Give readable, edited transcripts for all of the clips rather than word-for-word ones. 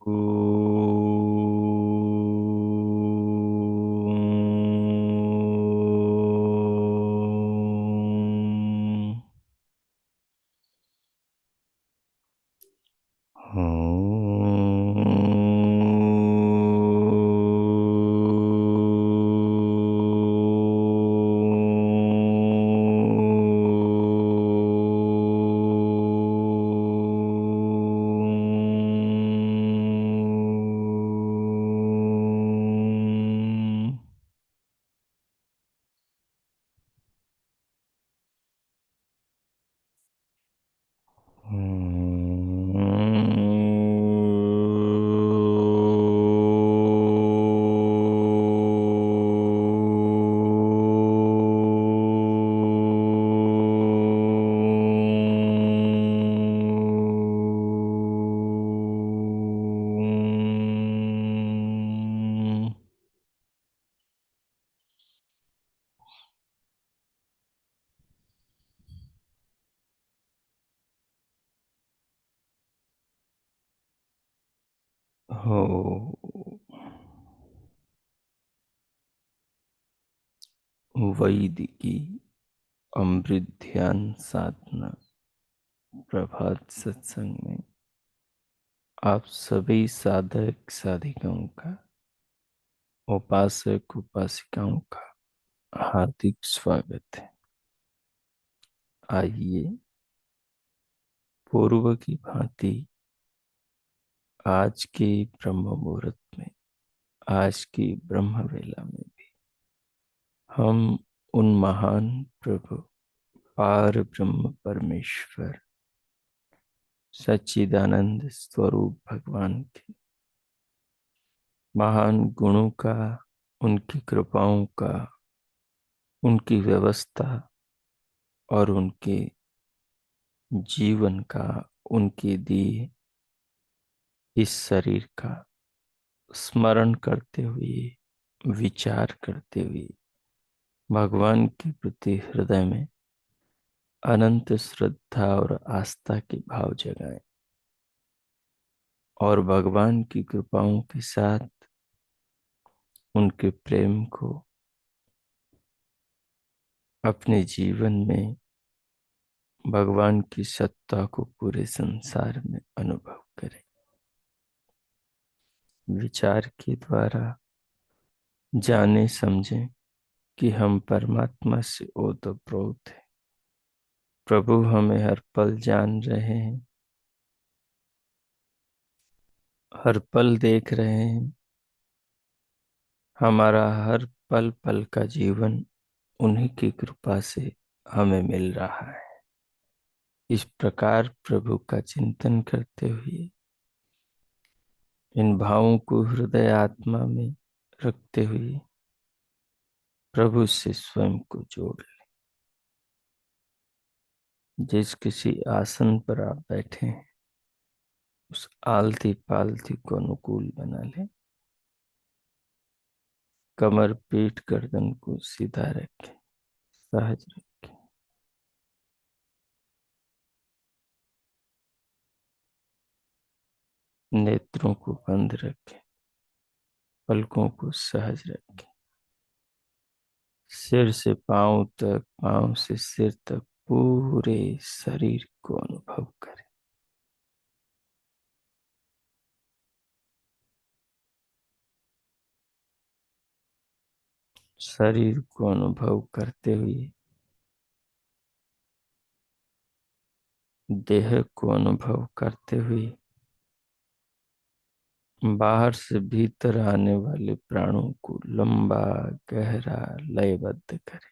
हो। वैदिकी अमृत ध्यान साधना प्रभात सत्संग में आप सभी साधक साधिकाओं का, उपासक उपासिकाओं का हार्दिक स्वागत है। आइए पूर्व की भांति आज के ब्रह्म मुहूर्त में, आज की ब्रह्म वेला में भी हम उन महान प्रभु पार ब्रह्म परमेश्वर सच्चिदानंद स्वरूप भगवान के महान गुणों का, उनकी कृपाओं का, उनकी व्यवस्था और उनके जीवन का, उनके दिए इस शरीर का स्मरण करते हुए, विचार करते हुए भगवान के प्रति हृदय में अनंत श्रद्धा और आस्था के भाव जगाएं और भगवान की कृपाओं के साथ उनके प्रेम को अपने जीवन में, भगवान की सत्ता को पूरे संसार में अनुभव करें। विचार के द्वारा जाने समझें कि हम परमात्मा से ओतप्रोत हैं। प्रभु हमें हर पल जान रहे हैं, हर पल देख रहे हैं। हमारा हर पल पल का जीवन उन्हीं की कृपा से हमें मिल रहा है। इस प्रकार प्रभु का चिंतन करते हुए इन भावों को हृदय आत्मा में रखते हुए प्रभु से स्वयं को जोड़ लें। जिस किसी आसन पर आप बैठे हैं उस आलती पालती को अनुकूल बना लें। कमर पीठ गर्दन को सीधा रखें, सहज रखें। नेत्रों को बंद रखें, पलकों को सहज रखें। सिर से पांव तक, पांव से सिर तक पूरे शरीर को अनुभव करें। शरीर को अनुभव करते हुए देह को अनुभव करते हुए बाहर से भीतर आने वाले प्राणों को लंबा गहरा लयबद्ध करें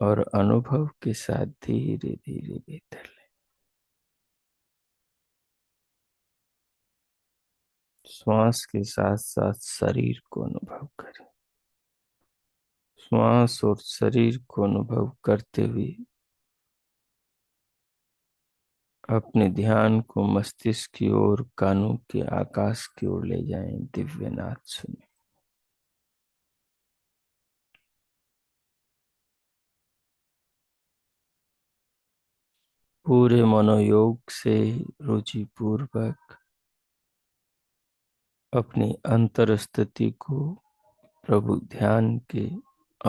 और अनुभव के साथ धीरे धीरे भीतर लें। श्वास के साथ साथ शरीर को अनुभव करें। श्वास और शरीर को अनुभव करते हुए अपने ध्यान को मस्तिष्क की ओर, कानों के आकाश की ओर ले जाएं। दिव्य नाद सुने। पूरे मनोयोग से रुचि पूर्वक अपनी अंतर स्थिति को प्रभु ध्यान के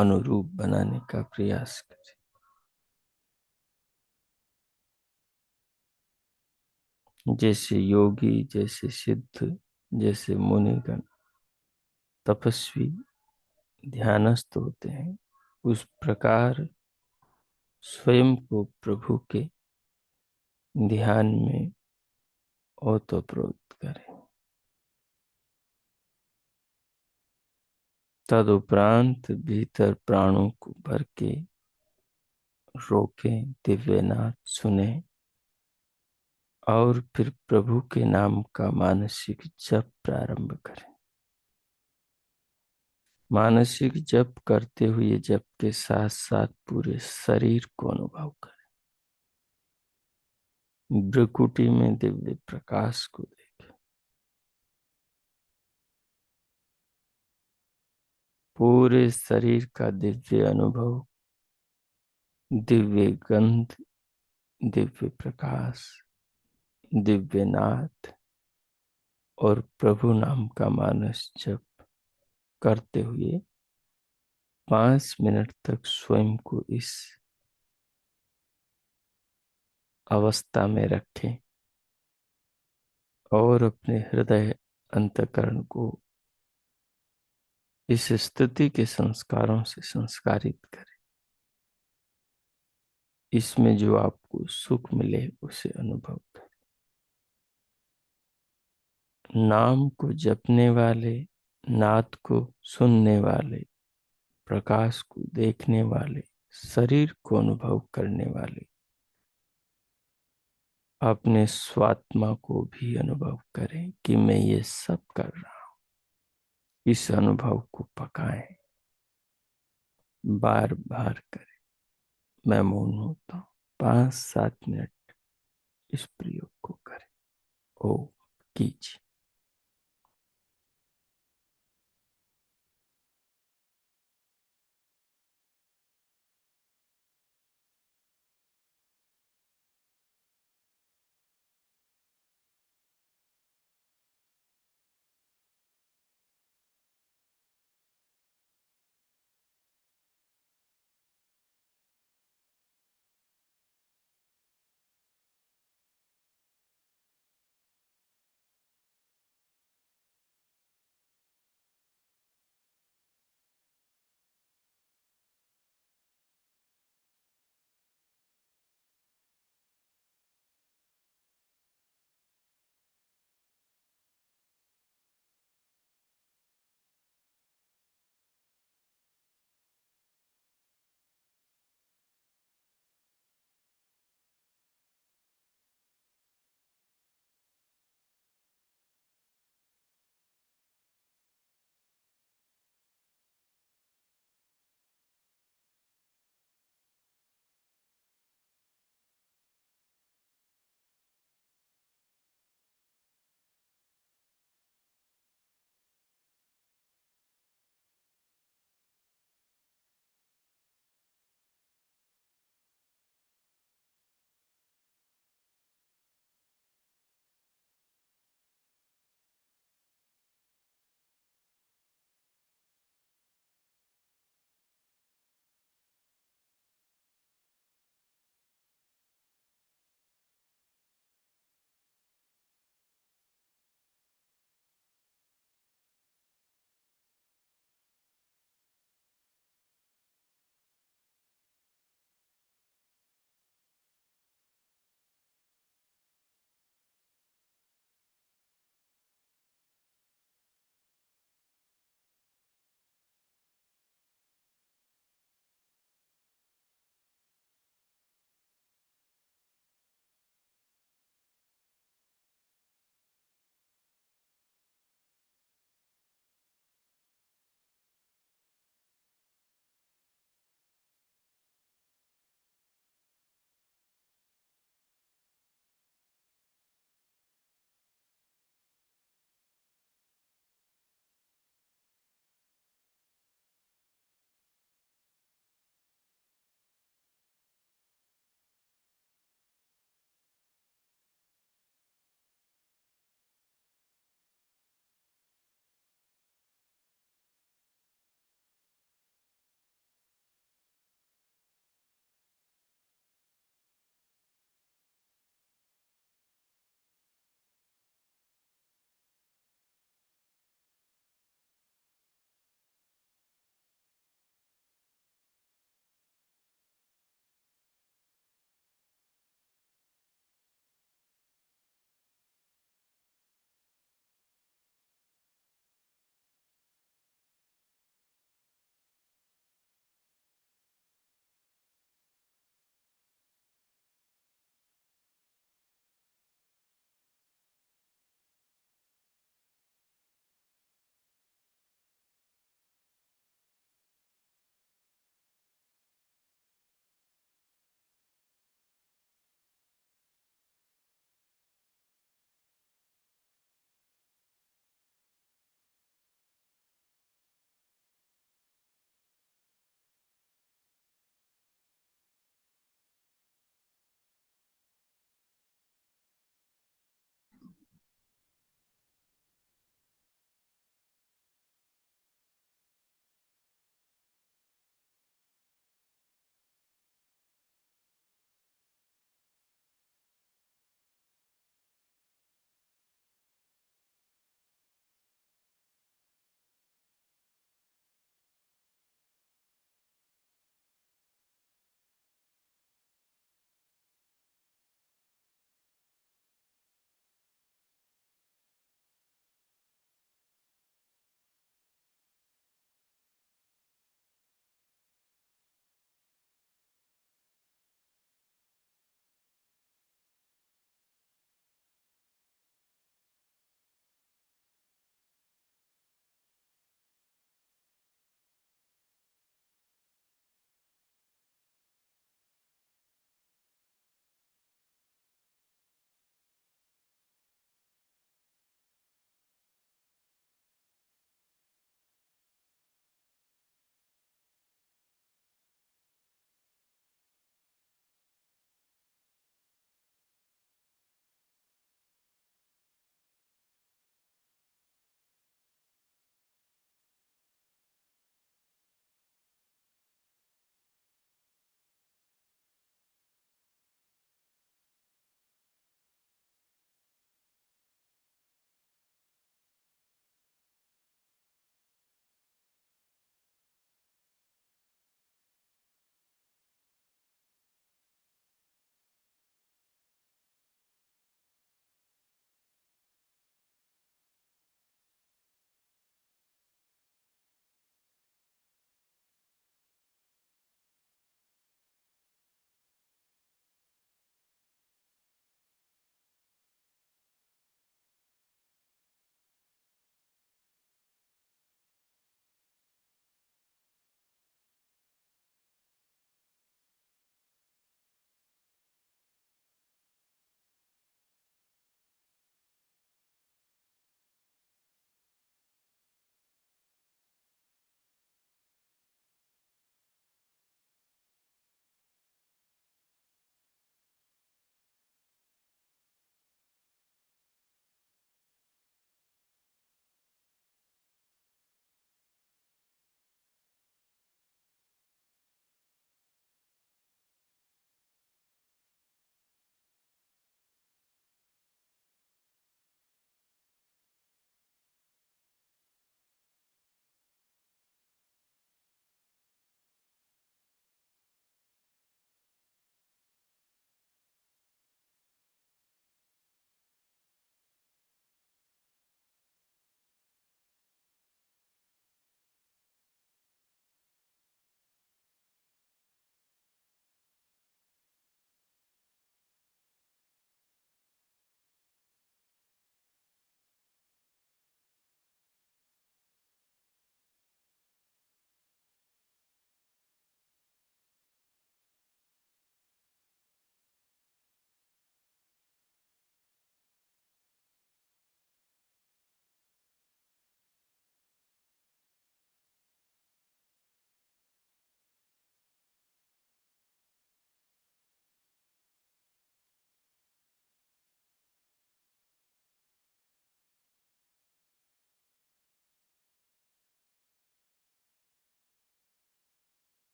अनुरूप बनाने का प्रयास करें। जैसे योगी, जैसे सिद्ध, जैसे मुनिगण तपस्वी ध्यानस्थ होते हैं, उस प्रकार स्वयं को प्रभु के ध्यान में ओतप्रोत करें। तदुपरांत भीतर प्राणों को भर के रोकें, दिव्यनाद सुने और फिर प्रभु के नाम का मानसिक जप प्रारंभ करें। मानसिक जप करते हुए जप के साथ साथ पूरे शरीर को अनुभव करें। भ्रुकुटी में दिव्य प्रकाश को देखें। पूरे शरीर का दिव्य अनुभव, दिव्य गंध, दिव्य प्रकाश, दिव्य नाद और प्रभु नाम का मानस जप करते हुए 5 मिनट तक स्वयं को इस अवस्था में रखें और अपने हृदय अंतःकरण को इस स्थिति के संस्कारों से संस्कारित करें। इसमें जो आपको सुख मिले उसे अनुभव करें। नाम को जपने वाले, नाद को सुनने वाले, प्रकाश को देखने वाले, शरीर को अनुभव करने वाले अपने स्वात्मा को भी अनुभव करें कि मैं ये सब कर रहा हूं। इस अनुभव को पकाएं, बार बार करें। मैं मौन होता हूं, 5-7 मिनट इस प्रयोग को करें। ओ कीजिए।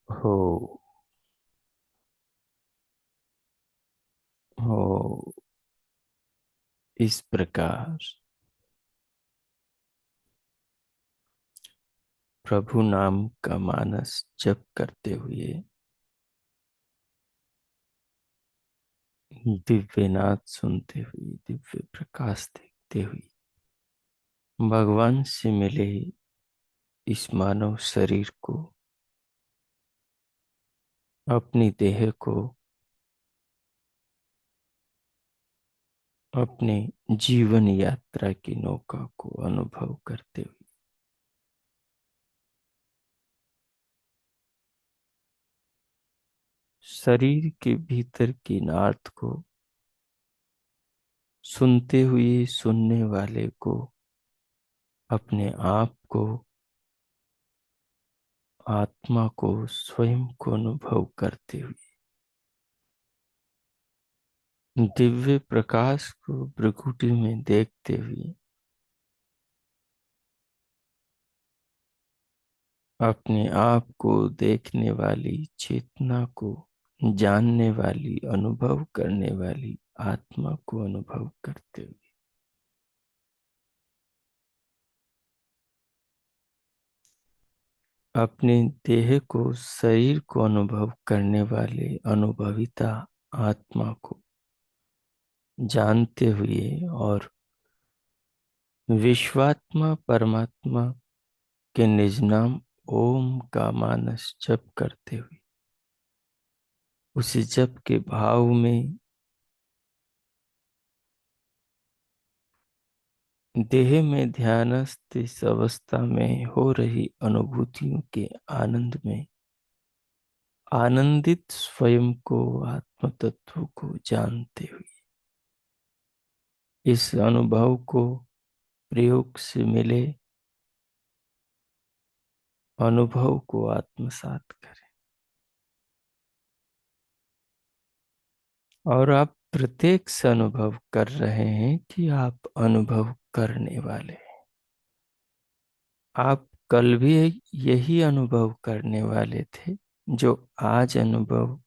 हो हो। इस प्रकार प्रभु नाम का मानस जप करते हुए, दिव्य नाद सुनते हुए, दिव्य प्रकाश देखते हुए, भगवान से मिले इस मानव शरीर को, अपनी देह को, अपने जीवन यात्रा की नौका को अनुभव करते हुए, शरीर के भीतर की नाद को सुनते हुए, सुनने वाले को, अपने आप को, आत्मा को, स्वयं को अनुभव करते हुए, दिव्य प्रकाश को भ्रकुटी में देखते हुए, अपने आप को देखने वाली, चेतना को जानने वाली, अनुभव करने वाली आत्मा को अनुभव करते हुए, अपने देह को, शरीर को अनुभव करने वाले अनुभविता आत्मा को जानते हुए, और विश्वात्मा परमात्मा के निज नाम ओम का मानस जप करते हुए, उसी जप के भाव में देह में ध्यानस्थ इस अवस्था में हो रही अनुभूतियों के आनंद में आनंदित, स्वयं को, आत्म तत्व को जानते हुए, इस अनुभव को प्रयोग से मिले अनुभव को आत्मसात करें। और आप प्रत्येक से अनुभव कर रहे हैं कि आप अनुभव करने वाले हैं। आप कल भी यही अनुभव करने वाले थे, जो आज अनुभव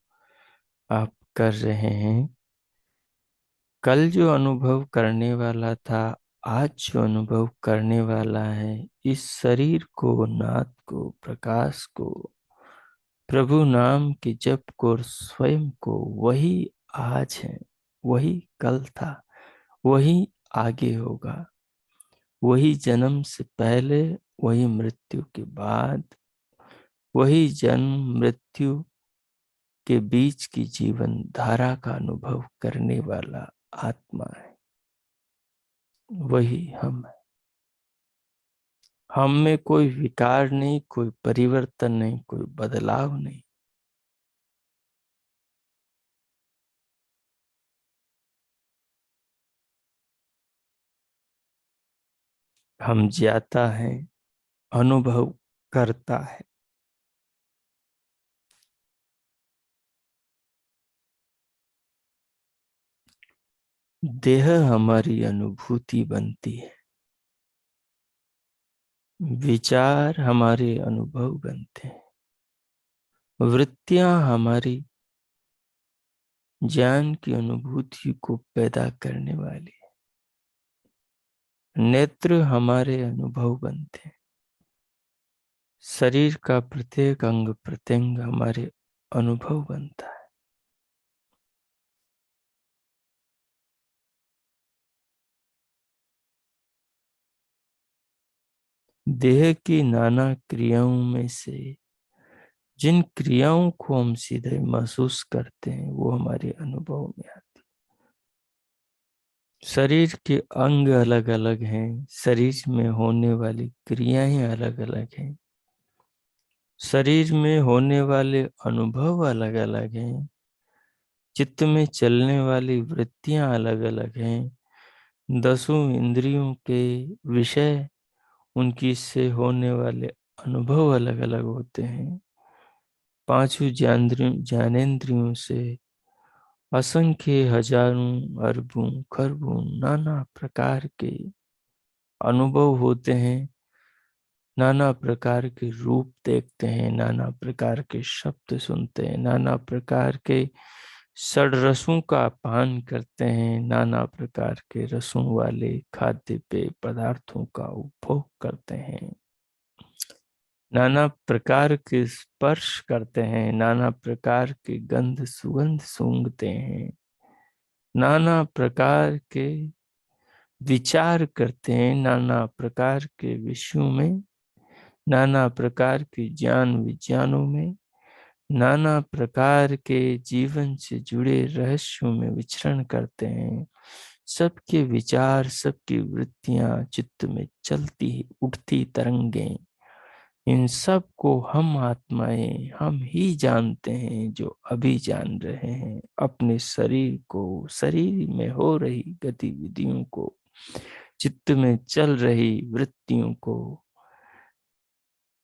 आप कर रहे हैं। कल जो अनुभव करने वाला था, आज जो अनुभव करने वाला है, इस शरीर को, नाद को, प्रकाश को, प्रभु नाम के जप को और स्वयं को, वही आज है, वही कल था, वही आगे होगा, वही जन्म से पहले, वही मृत्यु के बाद, वही जन्म मृत्यु के बीच की जीवन धारा का अनुभव करने वाला आत्मा है। वही हम है। हम में कोई विकार नहीं, कोई परिवर्तन नहीं, कोई बदलाव नहीं। हम ज्ञाता है, अनुभव करता है। देह हमारी अनुभूति बनती है, विचार हमारे अनुभव बनते हैं, वृत्तियां हमारी ज्ञान की अनुभूति को पैदा करने वाली है, नेत्र हमारे अनुभव बनते हैं, शरीर का प्रत्येक अंग प्रत्यंग हमारे अनुभव बनता है। देह की नाना क्रियाओं में से जिन क्रियाओं को हम सीधे महसूस करते हैं, वो हमारे अनुभव में आती है। शरीर के अंग अलग अलग हैं, शरीर में होने वाली क्रियाएं अलग अलग हैं, शरीर में होने वाले अनुभव अलग अलग हैं, चित्त में चलने वाली वृत्तियां अलग अलग हैं, दसों इंद्रियों के विषय, उनकी से होने वाले अनुभव अलग अलग होते हैं। पांचों ज्ञानेंद्रियों से असंख्य हजारों अरबों खरबों नाना प्रकार के अनुभव होते हैं। नाना प्रकार के रूप देखते हैं, नाना प्रकार के शब्द सुनते हैं, नाना प्रकार के षड रसों का पान करते हैं, नाना प्रकार के रसों वाले खाद्य पेय पदार्थों का उपभोग करते हैं, नाना प्रकार के स्पर्श करते हैं, नाना प्रकार के गंध सुगंध सूंघते हैं, नाना प्रकार के विचार करते हैं, नाना प्रकार के विषयों में, नाना प्रकार के ज्ञान विज्ञानों में, नाना प्रकार के जीवन से जुड़े रहस्यों में विचरण करते हैं। सबके विचार, सबकी वृत्तियां चित्त में चलती उठती तरंगें, इन सब को हम आत्माएं हम ही जानते हैं, जो अभी जान रहे हैं अपने शरीर को, शरीर में हो रही गतिविधियों को, चित्त में चल रही वृत्तियों को,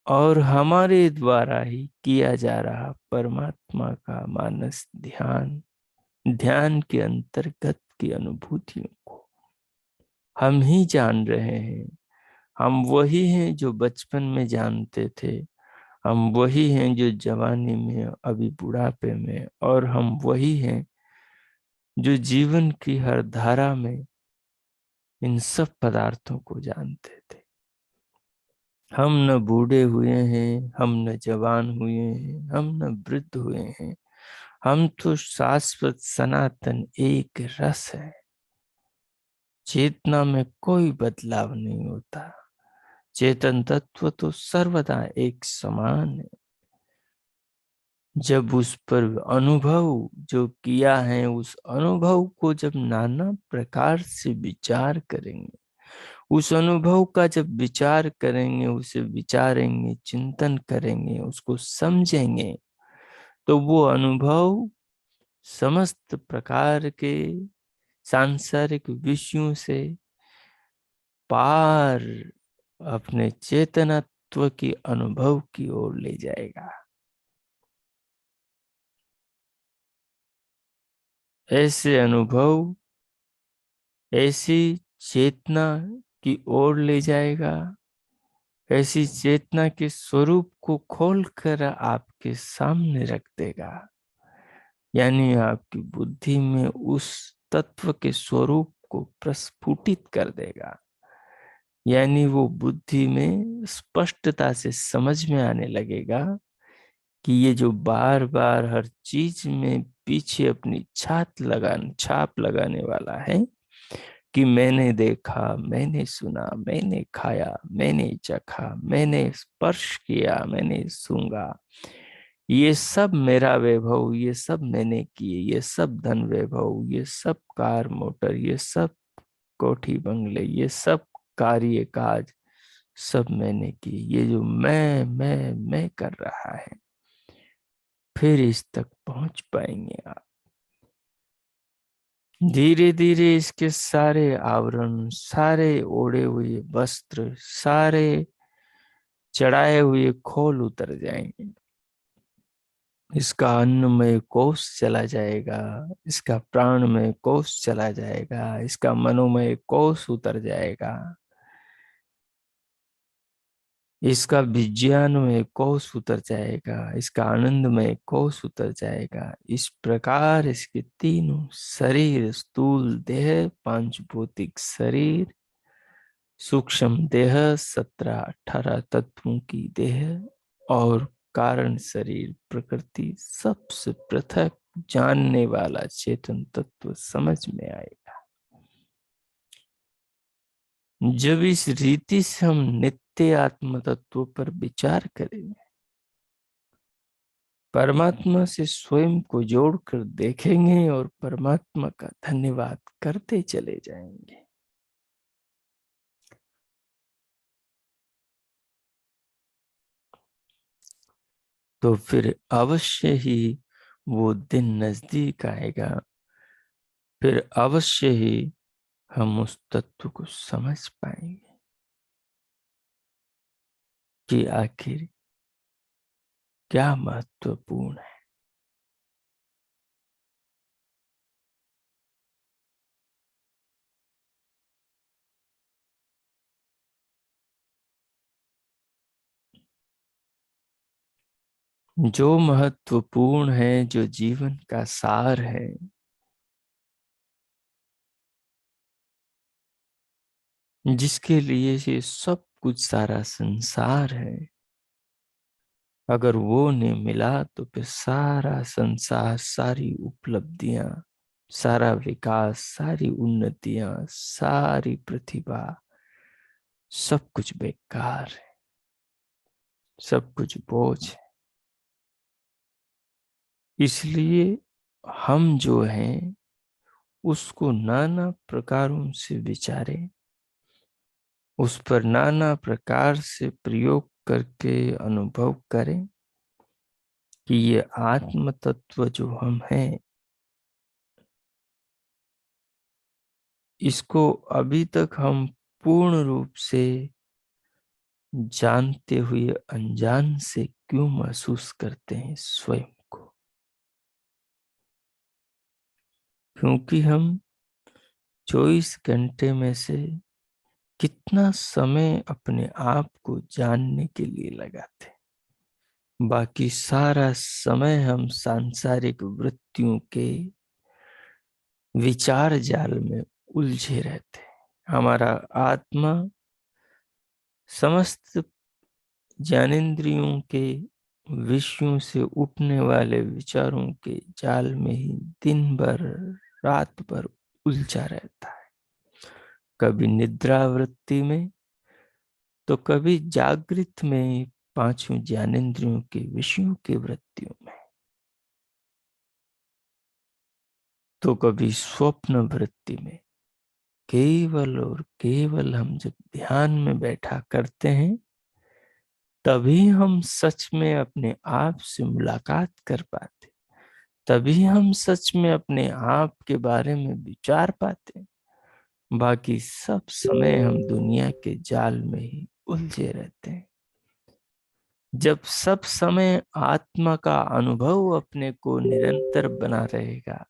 और हमारे द्वारा ही किया जा रहा परमात्मा का मानस ध्यान, ध्यान के अंतर्गत की अनुभूतियों को हम ही जान रहे हैं। हम वही हैं जो बचपन में जानते थे, हम वही हैं जो जवानी में, अभी बुढ़ापे में, और हम वही हैं जो जीवन की हर धारा में इन सब पदार्थों को जानते थे। हम न बूढ़े हुए हैं, हम न जवान हुए हैं, हम न वृद्ध हुए हैं, हम तो शाश्वत सनातन एक रस है। चेतना में कोई बदलाव नहीं होता, चेतन तत्व तो सर्वदा एक समान है। जब उस पर अनुभव जो किया है, उस अनुभव को जब नाना प्रकार से विचार करेंगे, उस अनुभव का जब विचार करेंगे, उसे विचारेंगे, चिंतन करेंगे, उसको समझेंगे, तो वो अनुभव समस्त प्रकार के सांसारिक विषयों से पार अपने चेतनत्व की अनुभव की ओर ले जाएगा। ऐसे अनुभव ऐसी चेतना की ओर ले जाएगा, ऐसी चेतना के स्वरूप को खोलकर आपके सामने रख देगा। यानी आपकी बुद्धि में उस तत्व के स्वरूप को प्रस्फुटित कर देगा। यानी वो बुद्धि में स्पष्टता से समझ में आने लगेगा कि ये जो बार बार हर चीज में पीछे अपनी छाप लगाने वाला है, कि मैंने देखा, मैंने सुना, मैंने खाया, मैंने चखा, मैंने स्पर्श किया, मैंने सूंघा, ये सब मेरा वैभव, ये सब मैंने किए, ये सब धन वैभव, ये सब कार मोटर, ये सब कोठी बंगले, ये सब कार्य काज, सब मैंने किए। ये जो मैं कर रहा है, फिर इस तक पहुंच पाएंगे आप। धीरे धीरे इसके सारे आवरण, सारे ओढ़े हुए वस्त्र, सारे चढ़ाए हुए खोल उतर जाएंगे। इसका अन्नमय कोश चला जाएगा, इसका प्राणमय कोश चला जाएगा, इसका मनोमय कोश उतर जाएगा, इसका विज्ञानमय कोश उतर जाएगा, इसका आनंदमय कोश उतर जाएगा। इस प्रकार इसके तीनों शरीर, स्थूल देह, पांच भौतिक शरीर, सूक्ष्म देह, 17-18 तत्वों की देह, और कारण शरीर प्रकृति, सबसे पृथक जानने वाला चेतन तत्व समझ में आएगा। जब इस रीति से हम नित्य आत्म तत्व पर विचार करेंगे, परमात्मा से स्वयं को जोड़कर देखेंगे और परमात्मा का धन्यवाद करते चले जाएंगे, तो फिर अवश्य ही वो दिन नजदीक आएगा। फिर अवश्य ही हम उस तत्व को समझ पाएंगे कि आखिर क्या महत्वपूर्ण है। जो महत्वपूर्ण है, जो जीवन का सार है, जिसके लिए ये सब कुछ सारा संसार है, अगर वो नहीं मिला तो फिर सारा संसार, सारी उपलब्धियां, सारा विकास, सारी उन्नतियां, सारी प्रतिभा, सब कुछ बेकार है, सब कुछ बोझ है। इसलिए हम जो हैं उसको नाना प्रकारों से विचारें, उस पर नाना प्रकार से प्रयोग करके अनुभव करें कि ये आत्म तत्व जो हम हैं, इसको अभी तक हम पूर्ण रूप से जानते हुए अनजान से क्यों महसूस करते हैं स्वयं को। क्योंकि हम 24 घंटे में से कितना समय अपने आप को जानने के लिए लगाते, बाकी सारा समय हम सांसारिक वृत्तियों के विचार जाल में उलझे रहते। हमारा आत्मा समस्त ज्ञानेंद्रियों के विषयों से उठने वाले विचारों के जाल में ही दिन भर रात भर उलझा रहता है, कभी निद्रावृत्ति में तो कभी जागृत में, पांचों ज्ञानेंद्रियों के विषयों की वृत्तियों में, तो कभी स्वप्न वृत्ति में। केवल और केवल हम जब ध्यान में बैठा करते हैं तभी हम सच में अपने आप से मुलाकात कर पाते, तभी हम सच में अपने आप के बारे में विचार पाते। बाकी सब समय हम दुनिया के जाल में ही उलझे रहते हैं। जब सब समय आत्मा का अनुभव अपने को निरंतर बना रहेगा,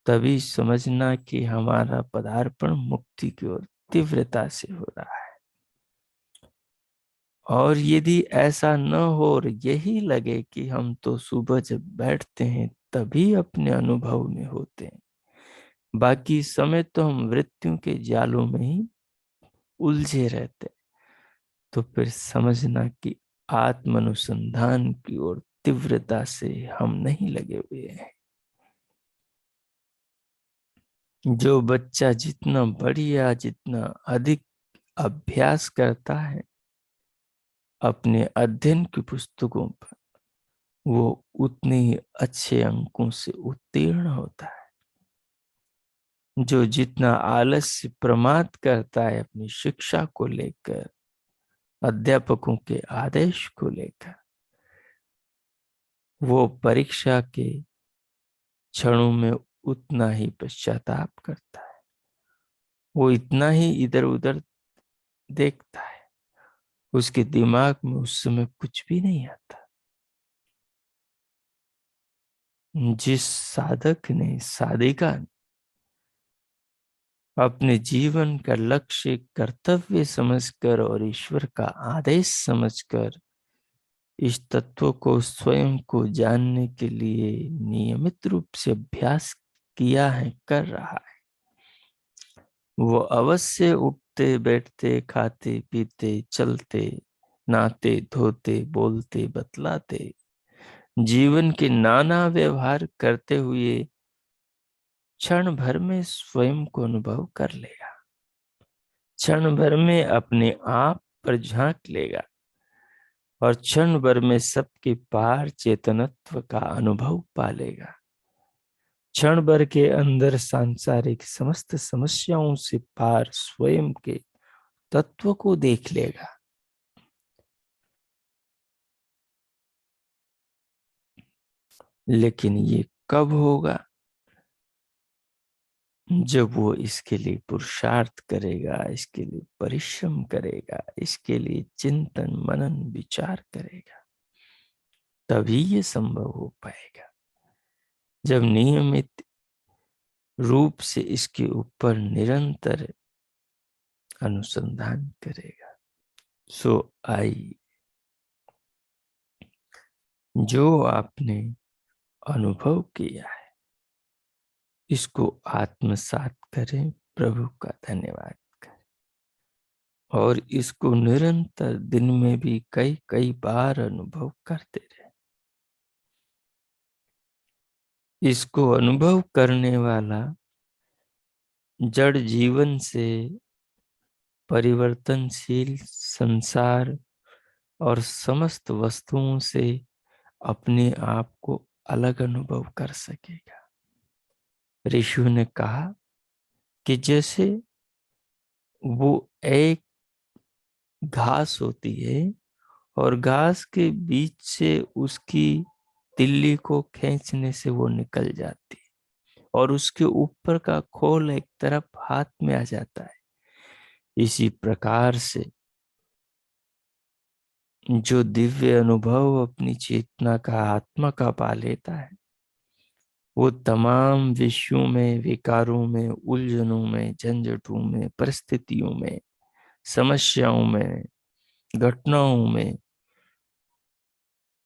तभी समझना कि हमारा पदार्पण मुक्ति की ओर तीव्रता से हो रहा है। और यदि ऐसा न हो और यही लगे कि हम तो सुबह जब बैठते हैं तभी अपने अनुभव में होते हैं, बाकी समय तो हम वृत्तियों के जालों में ही उलझे रहते, तो फिर समझना कि आत्म अनुसंधान की ओर तीव्रता से हम नहीं लगे हुए हैं। जो बच्चा जितना बढ़िया, जितना अधिक अभ्यास करता है अपने अध्ययन की पुस्तकों पर, वो उतने ही अच्छे अंकों से उत्तीर्ण होता है। जो जितना आलस्य प्रमाद करता है अपनी शिक्षा को लेकर, अध्यापकों के आदेश को लेकर, वो परीक्षा के क्षणों में उतना ही पश्चाताप करता है, वो इतना ही इधर उधर देखता है, उसके दिमाग में उस समय कुछ भी नहीं आता। जिस साधक ने, साधिका ने अपने जीवन का लक्ष्य कर्तव्य समझकर और ईश्वर का आदेश समझकर इस तत्व को, स्वयं को जानने के लिए नियमित रूप से अभ्यास किया है, कर रहा है, वो अवश्य उठते बैठते, खाते पीते, चलते, नहाते धोते, बोलते बतलाते, जीवन के नाना व्यवहार करते हुए क्षण भर में स्वयं को अनुभव कर लेगा, क्षण भर में अपने आप पर झांक लेगा और क्षण भर में सबके पार चेतनत्व का अनुभव पा लेगा। क्षण भर के अंदर सांसारिक समस्त समस्याओं से पार स्वयं के तत्व को देख लेगा। लेकिन ये कब होगा? जब वो इसके लिए पुरुषार्थ करेगा, इसके लिए परिश्रम करेगा, इसके लिए चिंतन मनन विचार करेगा, तभी ये संभव हो पाएगा। जब नियमित रूप से इसके ऊपर निरंतर अनुसंधान करेगा। सो आई जो आपने अनुभव किया है इसको आत्मसात करें, प्रभु का धन्यवाद करें और इसको निरंतर दिन में भी कई कई बार अनुभव करते रहे। इसको अनुभव करने वाला जड़ जीवन से परिवर्तनशील संसार और समस्त वस्तुओं से अपने आप को अलग अनुभव कर सकेगा। ऋषियों ने कहा कि जैसे वो एक घास होती है और घास के बीच से उसकी तिल्ली को खींचने से वो निकल जाती है और उसके ऊपर का खोल एक तरफ हाथ में आ जाता है। इसी प्रकार से जो दिव्य अनुभव अपनी चेतना का आत्मा का पा लेता है वो तमाम विषयों में, विकारों में, उलझनों में, झंझटों में, परिस्थितियों में, समस्याओं में, घटनाओं में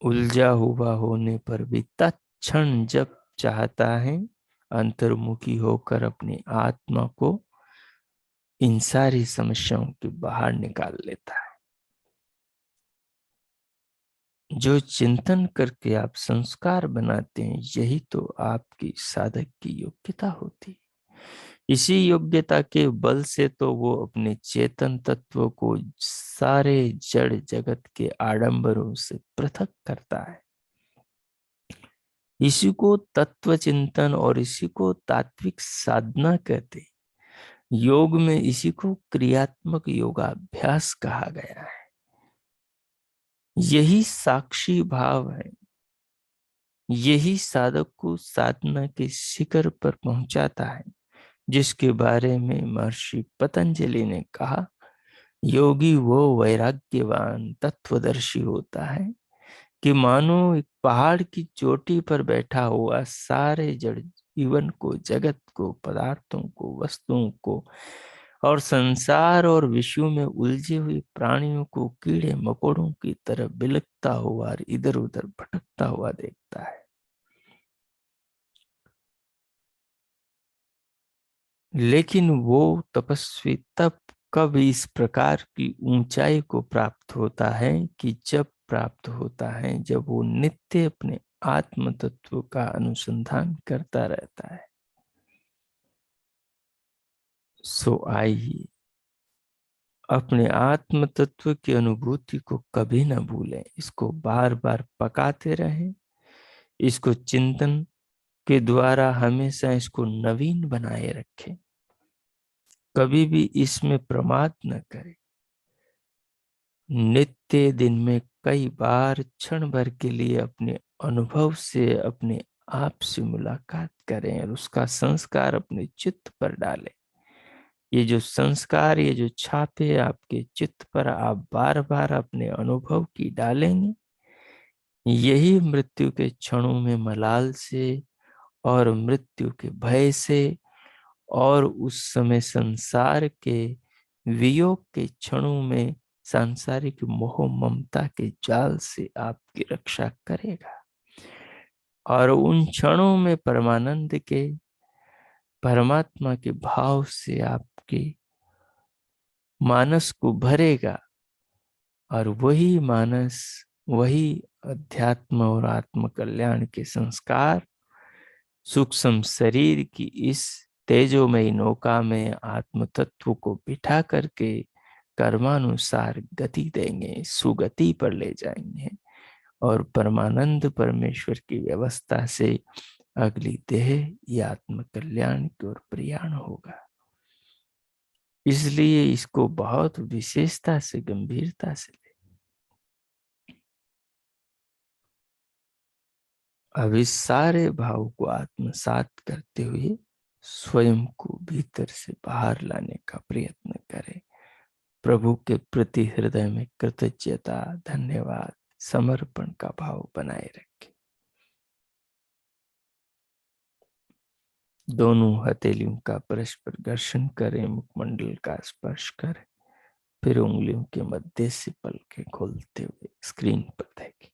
उलझा हुआ होने पर भी तत्क्षण जब चाहता है अंतर्मुखी होकर अपनी आत्मा को इन सारी समस्याओं के बाहर निकाल लेता है। जो चिंतन करके आप संस्कार बनाते हैं यही तो आपकी साधक की योग्यता होती है। इसी योग्यता के बल से तो वो अपने चेतन तत्व को सारे जड़ जगत के आडंबरों से पृथक करता है। इसी को तत्व चिंतन और इसी को तात्विक साधना कहते हैं। योग में इसी को क्रियात्मक योगाभ्यास कहा गया है। यही साक्षी भाव है, यही साधक को साधना के शिखर पर पहुंचाता है, जिसके बारे में महर्षि पतंजलि ने कहा, योगी वो वैराग्यवान तत्वदर्शी होता है कि मानो एक पहाड़ की चोटी पर बैठा हुआ सारे जड़ जीवन को, जगत को, पदार्थों को, वस्तुओं को और संसार और विश्व में उलझे हुए प्राणियों को कीड़े मकोड़ों की तरह बिलखता हुआ और इधर उधर भटकता हुआ देखता है। लेकिन वो तपस्वी तब कब इस प्रकार की ऊंचाई को प्राप्त होता है कि जब प्राप्त होता है जब वो नित्य अपने आत्म तत्व का अनुसंधान करता रहता है। सो आइए अपने आत्म तत्व की अनुभूति को कभी न भूलें, इसको बार बार पकाते रहें, इसको चिंतन के द्वारा हमेशा इसको नवीन बनाए रखें, कभी भी इसमें प्रमाद न करें। नित्य दिन में कई बार क्षण भर के लिए अपने अनुभव से अपने आप से मुलाकात करें और उसका संस्कार अपने चित्त पर डालें। ये जो संस्कार, ये जो छापे आपके चित्त पर आप बार बार अपने अनुभव की डालेंगे, यही मृत्यु के क्षणों में मलाल से और मृत्यु के भय से और उस समय संसार के वियोग के क्षणों में सांसारिक मोह ममता के जाल से आपकी रक्षा करेगा और उन क्षणों में परमानंद के, परमात्मा के भाव से आपके मानस को भरेगा और वही मानस, वही अध्यात्म और आत्म कल्याण के संस्कार सूक्ष्म शरीर की इस तेजोमयी नौका में आत्म तत्व को बिठा करके कर्मानुसार गति देंगे, सुगति पर ले जाएंगे और परमानंद परमेश्वर की व्यवस्था से अगली देह या आत्म कल्याण की ओर प्रयाण होगा। इसलिए इसको बहुत विशेषता से, गंभीरता से ले। अब इस सारे भाव को आत्मसात करते हुए स्वयं को भीतर से बाहर लाने का प्रयत्न करें। प्रभु के प्रति हृदय में कृतज्ञता, धन्यवाद, समर्पण का भाव बनाए रखें। दोनों हथेलियों का परस्पर घर्षण करें, मुखमंडल का स्पर्श करें, फिर उंगलियों के मध्य से पलकें खोलते हुए स्क्रीन पर देखें।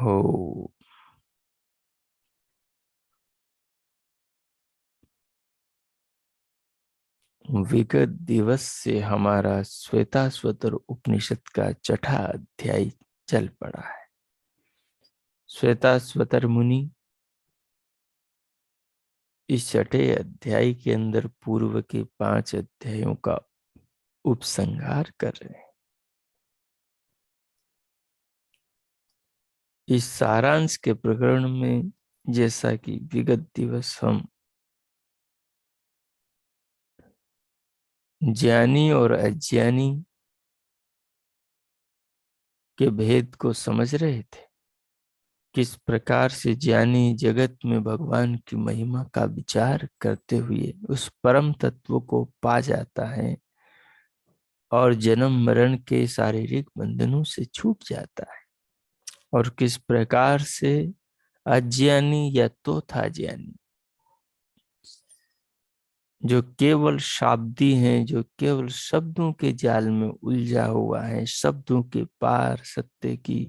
हो। विगत दिवस से हमारा श्वेताश्वतर उपनिषद का छठा अध्याय चल पड़ा है। श्वेताश्वतर मुनि इस छठे अध्याय के अंदर पूर्व के 5 अध्यायों का उपसंहार कर रहे हैं। इस सारांश के प्रकरण में, जैसा कि विगत दिवस हम ज्ञानी और अज्ञानी के भेद को समझ रहे थे, किस प्रकार से ज्ञानी जगत में भगवान की महिमा का विचार करते हुए उस परम तत्व को पा जाता है और जन्म मरण के शारीरिक बंधनों से छूट जाता है, और किस प्रकार से अज्ञानी या तो था ज्ञानी जो केवल शाब्दी हैं, जो केवल शब्दों के जाल में उलझा हुआ है, शब्दों के पार सत्य की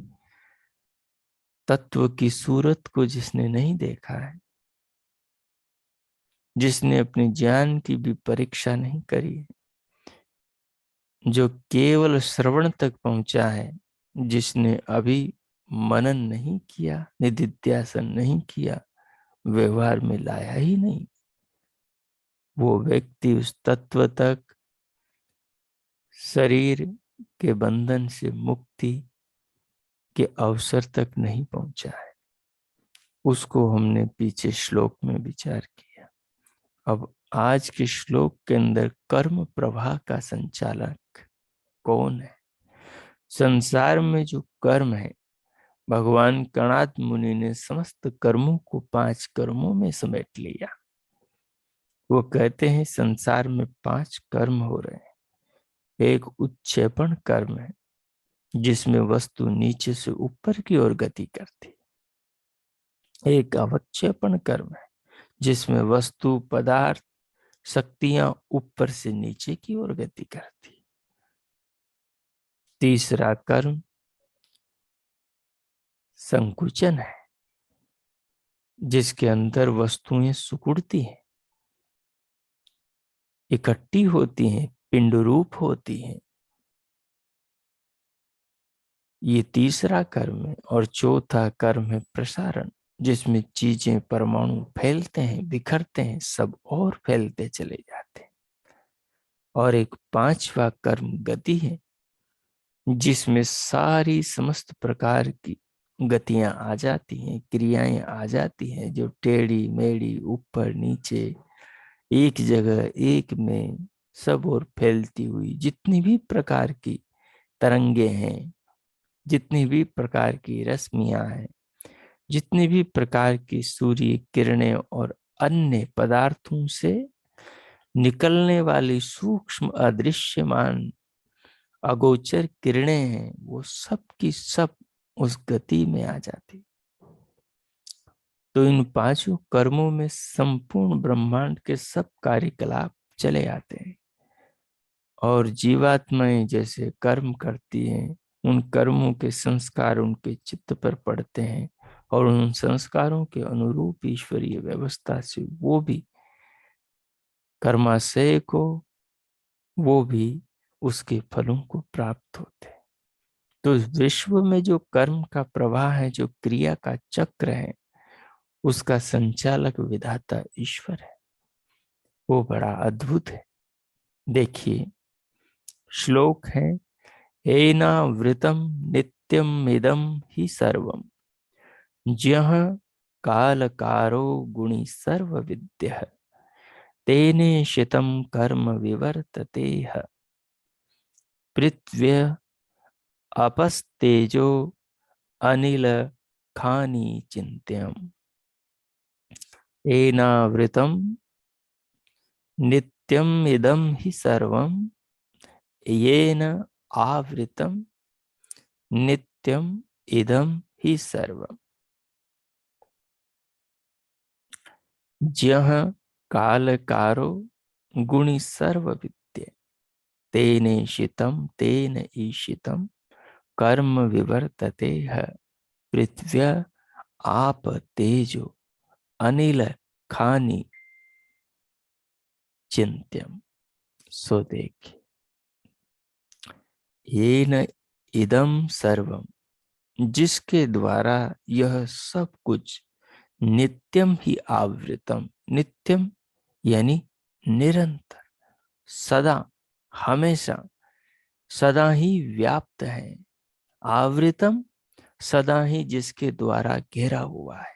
तत्व की सूरत को जिसने नहीं देखा है, जिसने अपने ज्ञान की भी परीक्षा नहीं करी, जो केवल श्रवण तक पहुंचा है, जिसने अभी मनन नहीं किया, निधिध्यासन नहीं किया, व्यवहार में लाया ही नहीं, वो व्यक्ति उस तत्व तक, शरीर के बंधन से मुक्ति के अवसर तक नहीं पहुंचा है। उसको हमने पीछे श्लोक में विचार किया। अब आज के श्लोक के अंदर कर्म प्रवाह का संचालक कौन है? संसार में जो कर्म है, भगवान कणाद मुनि ने समस्त कर्मों को 5 कर्मों में समेट लिया। वो कहते हैं संसार में 5 कर्म हो रहे हैं। एक उत्क्षेपण कर्म है, जिसमें वस्तु नीचे से ऊपर की ओर गति करती। एक अवक्षेपण कर्म है, जिसमें वस्तु पदार्थ शक्तियां ऊपर से नीचे की ओर गति करती। तीसरा कर्म संकुचन है, जिसके अंदर वस्तुएं सिकुड़ती हैं, इकट्ठी होती हैं, पिंड रूप होती हैं। ये तीसरा कर्म है। और चौथा कर्म है प्रसारण, जिसमें चीजें परमाणु फैलते हैं, बिखरते हैं, सब और फैलते चले जाते हैं। और एक 5वां कर्म गति है, जिसमें सारी समस्त प्रकार की गतियां आ जाती हैं, क्रियाएं आ जाती हैं, जो टेढ़ी मेढ़ी ऊपर नीचे एक जगह एक में सब और फैलती हुई जितनी भी प्रकार की तरंगे हैं, जितनी भी प्रकार की रश्मियां हैं, जितनी भी प्रकार की सूर्य किरणें और अन्य पदार्थों से निकलने वाली सूक्ष्म अदृश्यमान अगोचर किरणें हैं, वो सब की सब उस गति में आ जाती। तो इन 5 कर्मों में संपूर्ण ब्रह्मांड के सब कार्यकलाप चले आते हैं। और जीवात्माएं जैसे कर्म करती हैं, उन कर्मों के संस्कार उनके चित्त पर पड़ते हैं, और उन संस्कारों के अनुरूप ईश्वरीय व्यवस्था से वो भी कर्माशय को, वो भी उसके फलों को प्राप्त होते हैं। तो विश्व में जो कर्म का प्रवाह है, जो क्रिया का चक्र है, उसका संचालक विधाता ईश्वर है। वो बड़ा अद्भुत है। देखिए श्लोक है, एनावृतम नित्यम इदम ही सर्वम, ज्यः कालकारो गुणी सर्व विद्यः, तेने शितम कर्म विवर्ततेह, पृथ्व्य अपस्तेजो अनिल खानी चिंत्यम। एनावृतम नित्यम इदम ही सर्वम, येन आवृतम नित्यम इदम ही सर्वम, ज्यः कालकारो गुणी सर्व विद्य, तेन ईशितम कर्म विवर्तते है। पृथ्व्या आप तेजो अनिल खानी चिंत्यम। सो देखिए, ये न इदम सर्वम, जिसके द्वारा यह सब कुछ नित्यम ही आवृतम, नित्यम यानी निरंतर, सदा, हमेशा, सदा ही व्याप्त है। आवृतम, सदा ही जिसके द्वारा घेरा हुआ है,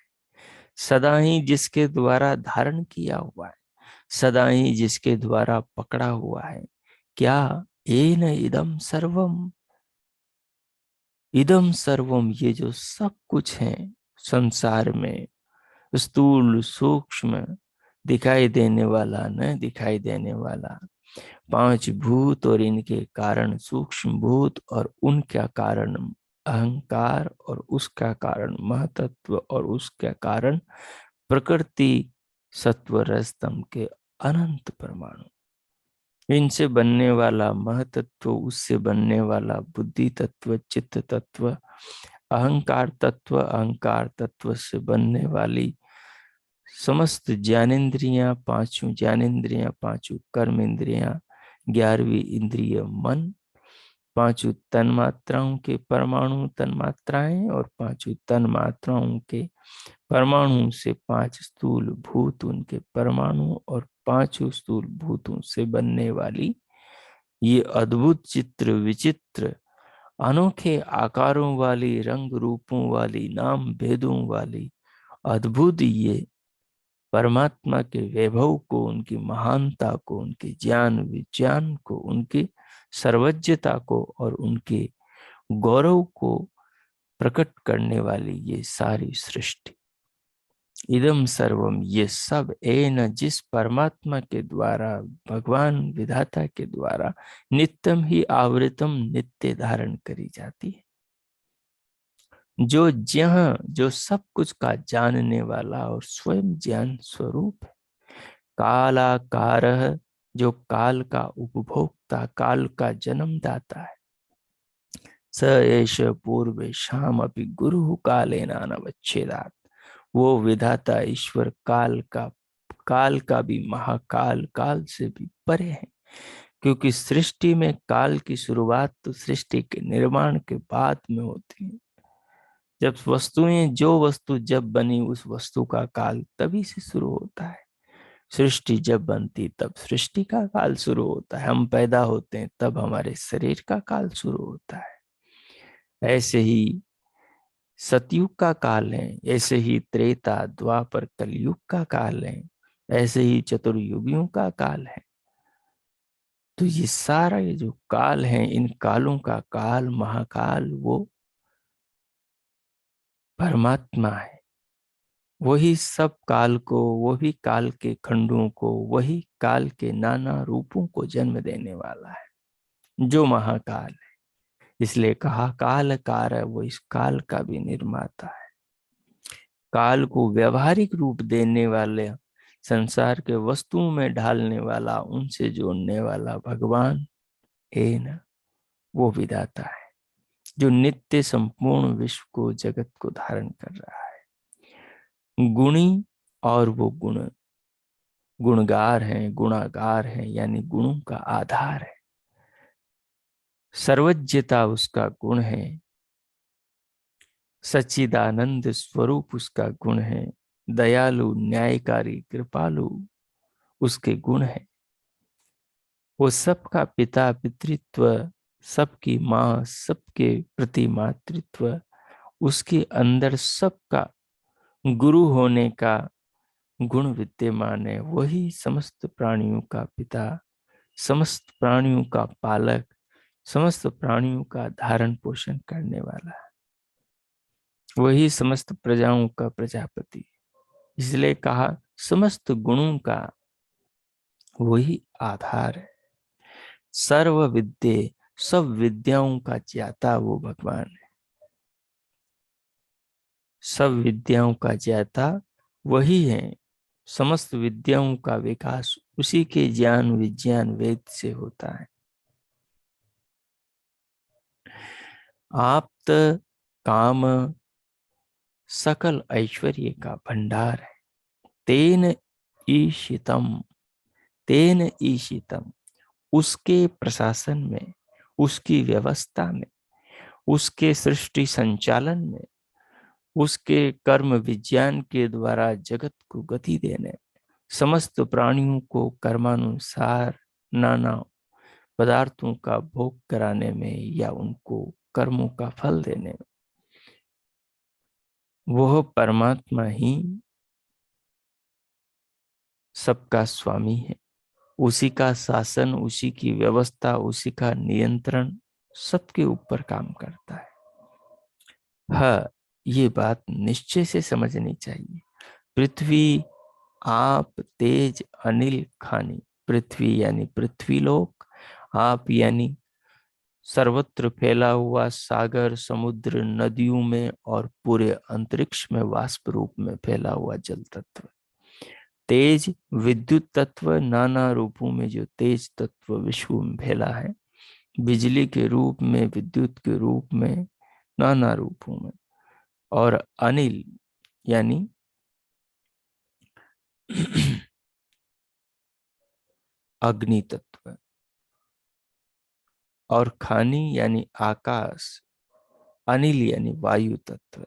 सदा ही जिसके द्वारा धारण किया हुआ है, सदा ही जिसके द्वारा पकड़ा हुआ है। क्या? येन इदम सर्वम, इदम सर्वम, ये जो सब कुछ है संसार में, स्थूल सूक्ष्म, दिखाई देने वाला न दिखाई देने वाला, पांच भूत और इनके कारण सूक्ष्म भूत और उनका कारण अहंकार और उसका कारण महतत्व और उसका कारण प्रकृति, सत्व रजतम के अनंत परमाणु, इनसे बनने वाला महतत्व, उससे बनने वाला बुद्धि तत्व, चित्त तत्व, अहंकार तत्व से बनने वाली समस्त ज्ञानेन्द्रियां, पांचों ज्ञानेन्द्रियां, पांचों कर्म इंद्रियां, 11वीं इंद्रिय मन, पांचों तन्मात्राओं के परमाणु तन्मात्राएं और पांचों तन्मात्राओं के परमाणु से पांच स्थूल भूत उनके परमाणु और पांचों स्थूल भूतों से बनने वाली ये अद्भुत चित्र विचित्र अनोखे आकारों वाली, रंग रूपों वाली, नाम भेदों वाली अद्भुत ये परमात्मा के वैभव को, उनकी महानता को, उनके ज्ञान विज्ञान को, उनकी सर्वज्ञता को और उनके गौरव को प्रकट करने वाली ये सारी सृष्टि, इदम सर्वम, ये सब न जिस परमात्मा के द्वारा, भगवान विधाता के द्वारा नित्यम ही आवृतम, नित्य धारण करी जाती है। जो सब कुछ का जानने वाला और स्वयं ज्ञान स्वरूप है। कालाकारः, जो काल का उपभोक्ता, काल का जन्मदाता है। स एष पूर्वेषाम् अपि गुरु कालेन नवच्छेदात्, वो विधाता ईश्वर काल का भी महाकाल, काल से भी परे है। क्योंकि सृष्टि में काल की शुरुआत तो सृष्टि के निर्माण के बाद में होती है। जब जो वस्तु जब बनी, उस वस्तु का काल तभी से शुरू होता है। सृष्टि जब बनती तब सृष्टि का काल शुरू होता है। हम पैदा होते हैं तब हमारे शरीर का काल शुरू होता है। ऐसे ही सतयुग का काल है, ऐसे ही त्रेता द्वापर कलयुग का काल है, ऐसे ही चतुर्युगियों का काल है। तो ये जो काल है, इन कालों का काल महाकाल वो परमात्मा है। वही सब काल को, वही काल के खंडों को, वही काल के नाना रूपों को जन्म देने वाला है, जो महाकाल है। इसलिए कहा काल कार, वो इस काल का भी निर्माता है। काल को व्यवहारिक रूप देने वाले, संसार के वस्तुओं में ढालने वाला, उनसे जोड़ने वाला भगवान न वो विधाता है, जो नित्य संपूर्ण विश्व को, जगत को धारण कर रहा है। गुणी, और वो गुणगार हैं, गुणागार हैं, यानी गुणों का आधार है। सर्वज्ञता उसका गुण है, सच्चिदानंद स्वरूप उसका गुण है, दयालु न्यायकारी कृपालु उसके गुण है। वो सबका पिता पितृत्व, सबकी माँ, सबके प्रति मातृत्व, उसके अंदर सबका गुरु होने का गुण विद्यमान है। वही समस्त प्राणियों का पिता, समस्त प्राणियों का पालक, समस्त प्राणियों का धारण पोषण करने वाला है। वही समस्त प्रजाओं का प्रजापति। इसलिए कहा समस्त गुणों का वही आधार है। सर्व विद्ये, सब विद्याओं का ज्ञाता वो भगवान है। सब विद्याओं का ज्ञाता वही है। समस्त विद्याओं का विकास उसी के ज्ञान विज्ञान वेद से होता है। आप्त काम सकल ऐश्वर्य का भंडार है। तेन ईशितम, तेन ईशितम, उसके प्रशासन में, उसकी व्यवस्था में, उसके सृष्टि संचालन में, उसके कर्म विज्ञान के द्वारा जगत को गति देने, समस्त प्राणियों को कर्मानुसार नाना पदार्थों का भोग कराने में या उनको कर्मों का फल देने में, वह परमात्मा ही सबका स्वामी है। उसी का शासन, उसी की व्यवस्था, उसी का नियंत्रण सबके ऊपर काम करता है। हाँ, ये बात निश्चय से समझनी चाहिए। पृथ्वी, आप, तेज, अनिल, खानी। पृथ्वी यानी पृथ्वीलोक, आप यानी सर्वत्र फैला हुआ सागर, समुद्र, नदियों में और पूरे अंतरिक्ष में वाष्प रूप में फैला हुआ जल तत्व। तेज, विद्युत तत्व, नाना रूपों में जो तेज तत्व विश्व में फैला है, बिजली के रूप में, विद्युत के रूप में, नाना रूपों में। और अनिल यानी अग्नि तत्व। और खानी यानी आकाश, अनिल यानी वायु तत्व।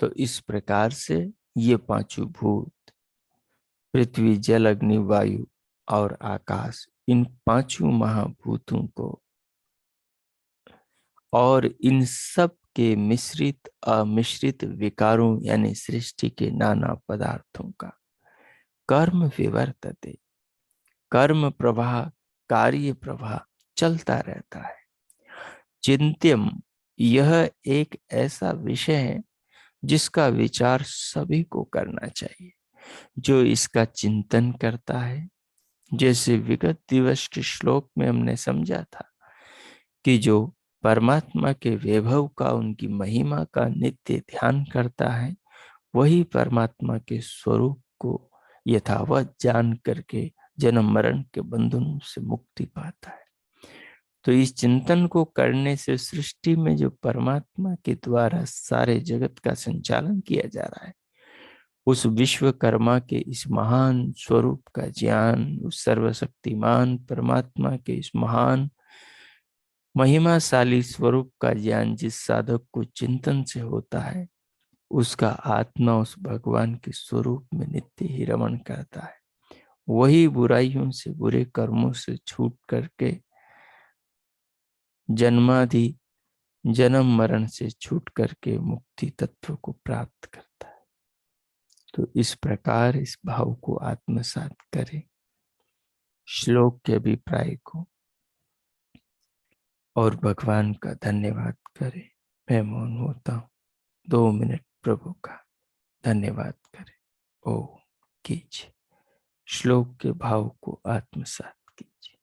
तो इस प्रकार से ये पांचों भूत, पृथ्वी, जल, अग्नि, वायु और आकाश, इन पांचों महाभूतों को और इन सब के मिश्रित अमिश्रित विकारों यानी सृष्टि के नाना पदार्थों का कर्म विवर्तते, कर्म प्रवाह, कार्य प्रवाह चलता रहता है। चिंत्यम, यह एक ऐसा विषय है जिसका विचार सभी को करना चाहिए। जो इसका चिंतन करता है, जैसे विगत दिवस के श्लोक में हमने समझा था कि जो परमात्मा के वैभव का, उनकी महिमा का नित्य ध्यान करता है, वही परमात्मा के स्वरूप को यथावत जान करके जन्म मरण के बंधनों से मुक्ति पाता है। तो इस चिंतन को करने से सृष्टि में जो परमात्मा के द्वारा सारे जगत का संचालन किया जा रहा है, उस विश्वकर्मा के इस महान स्वरूप का ज्ञान, उस सर्वशक्तिमान परमात्मा के इस महान महिमाशाली स्वरूप का ज्ञान जिस साधक को चिंतन से होता है, उसका आत्मा उस भगवान के स्वरूप में नित्य ही रमण करता है। वही बुराइयों से, बुरे कर्मों से छूट करके जन्मादि जन्म मरण से छूट करके मुक्ति तत्व को प्राप्त करता है। तो इस प्रकार इस भाव को आत्मसात करें, श्लोक के अभिप्राय को, और भगवान का धन्यवाद करें। मैं मौन होता हूँ 2 मिनट प्रभु का धन्यवाद करें। ओम कीजिए, श्लोक के भाव को आत्मसात कीजिए।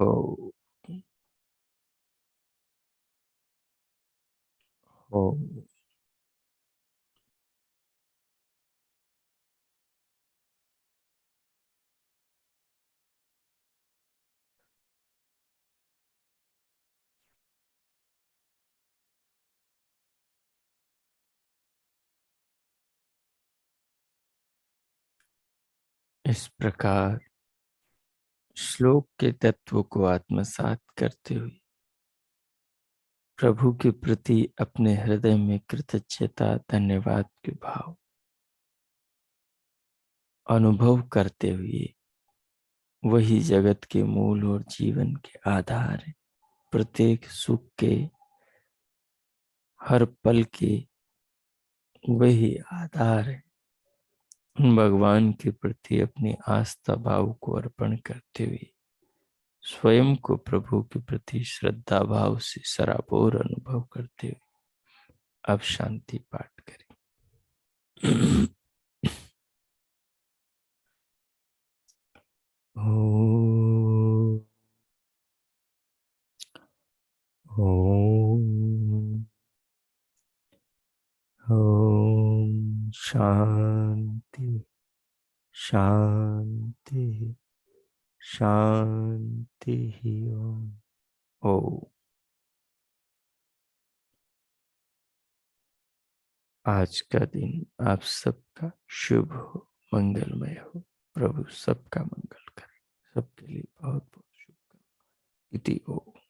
हो हो। इस प्रकार श्लोक के तत्व को आत्मसात करते हुए प्रभु के प्रति अपने हृदय में कृतज्ञता धन्यवाद के भाव अनुभव करते हुए, वही जगत के मूल और जीवन के आधार है। प्रत्येक सुख के, हर पल के वही आधार है। भगवान के प्रति अपनी आस्था भाव को अर्पण करते हुए स्वयं को प्रभु के प्रति श्रद्धा भाव से सराबोर अनुभव करते हुए अब शांति पाठ करें। ओम ओम ओम शांति शांति शांति। ओम ओम। आज का दिन आप सबका शुभ हो, मंगलमय हो। प्रभु सबका मंगल करे। सबके लिए बहुत बहुत शुभकामनाएं। इति ओम।